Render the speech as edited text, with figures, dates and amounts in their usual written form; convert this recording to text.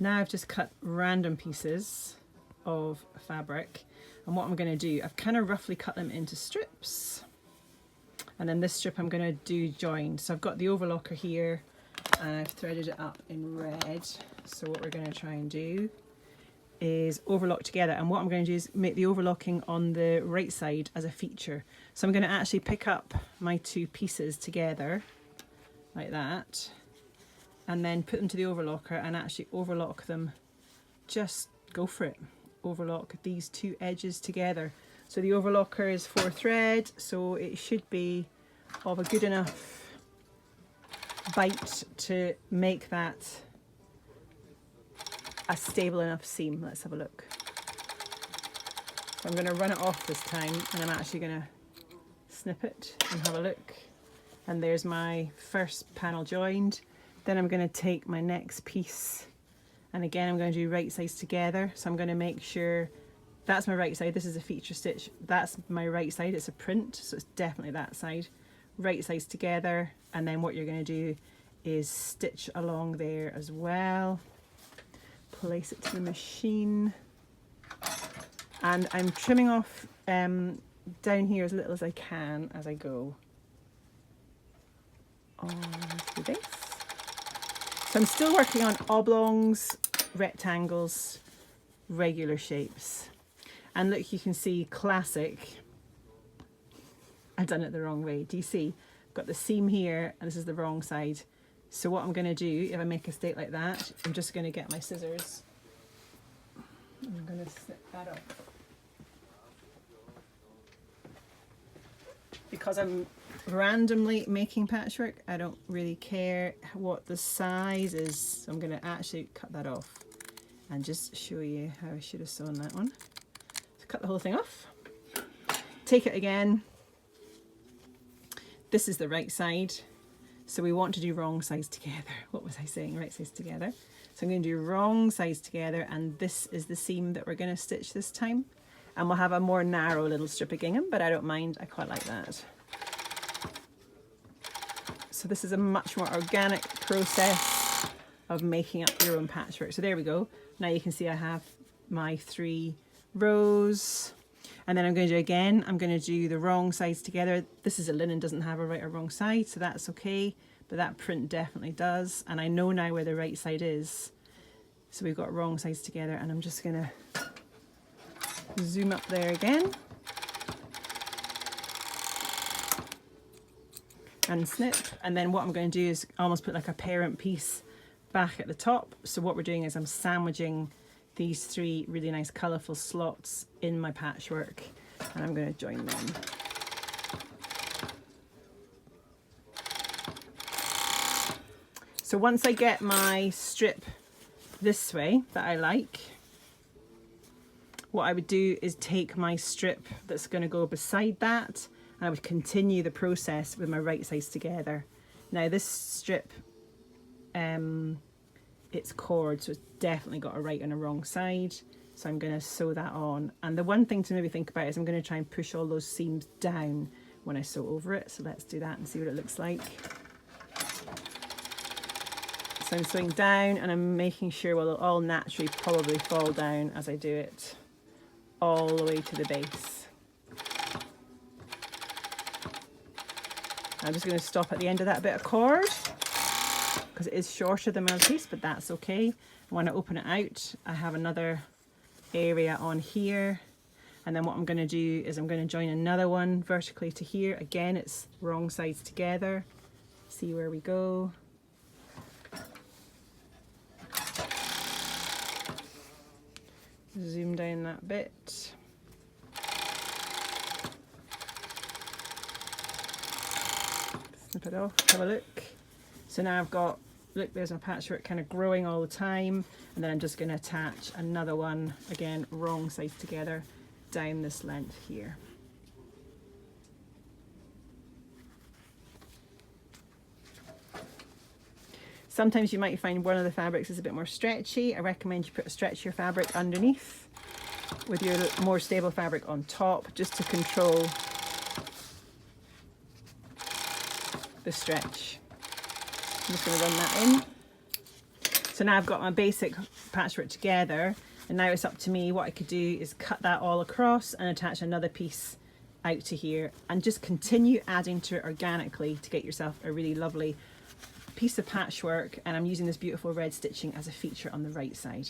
Now I've just cut random pieces of fabric, and what I'm going to do, I've kind of roughly cut them into strips, and then this strip I'm going to do joined. So I've got the overlocker here and I've threaded it up in red. So what we're going to try and do is overlock together, and what I'm going to do is make the overlocking on the right side as a feature. So I'm going to actually pick up my two pieces together like that, and then put them to the overlocker and actually overlock them. Just go for it. Overlock these two edges together. So the overlocker is 4 thread, so it should be of a good enough bite to make that a stable enough seam. Let's have a look. So I'm going to run it off this time, and I'm actually going to snip it and have a look. And there's my first panel joined. Then I'm going to take my next piece, and again I'm going to do right sides together. So I'm going to make sure that's my right side. This is a feature stitch. That's my right side. It's a print, so it's definitely that side. Right sides together, and then what you're going to do is stitch along there as well. Place it to the machine, and I'm trimming off down here as little as I can as I go on the base. So I'm still working on oblongs, rectangles, regular shapes. And look, you can see classic. I've done it the wrong way. Do you see? I've got the seam here, and this is the wrong side. So what I'm going to do, if I make a mistake like that, I'm just going to get my scissors. I'm going to snip that up. Because I'm randomly making patchwork, I don't really care what the size is. So I'm going to actually cut that off and just show you how I should have sewn that one. So cut the whole thing off. Take it again. This is the right side. So we want to do wrong sides together. What was I saying? Right sides together. So I'm going to do wrong sides together, and this is the seam that we're going to stitch this time. And we'll have a more narrow little strip of gingham, but I don't mind. I quite like that. So this is a much more organic process of making up your own patchwork. So there we go. Now you can see I have my 3 rows. And then I'm going to do again, I'm going to do the wrong sides together. This is a linen, doesn't have a right or wrong side, so that's okay. But that print definitely does. And I know now where the right side is. So we've got wrong sides together, and I'm just going to zoom up there again. And snip. And then what I'm going to do is almost put like a parent piece back at the top. So what we're doing is I'm sandwiching these 3 really nice colourful slots in my patchwork, and I'm going to join them. So once I get my strip this way that I like, what I would do is take my strip that's going to go beside that, and I would continue the process with my right sides together. Now this strip, it's cord, so it's definitely got a right and a wrong side. So I'm going to sew that on. And the one thing to maybe think about is I'm going to try and push all those seams down when I sew over it. So let's do that and see what it looks like. So I'm sewing down, and I'm making sure, well, it'll all naturally probably fall down as I do it all the way to the base. I'm just going to stop at the end of that bit of cord, because it is shorter than my other piece, but that's okay. When I open it out, I have another area on here, and then what I'm going to do is I'm going to join another one vertically to here. Again, it's wrong sides together. See where we go. Zoom down that bit. Snip it off, have a look. So now I've got, look, there's my patchwork kind of growing all the time, and then I'm just going to attach another one, again, wrong sides together, down this length here. Sometimes you might find one of the fabrics is a bit more stretchy. I recommend you put a stretchier fabric underneath with your more stable fabric on top, just to control the stretch. I'm just going to run that in. So So now I've got my basic patchwork together, and now it's up to me. What I could do is cut that all across and attach another piece out to here, and just continue adding to it organically to get yourself a really lovely piece of patchwork. And I'm using this beautiful red stitching as a feature on the right side.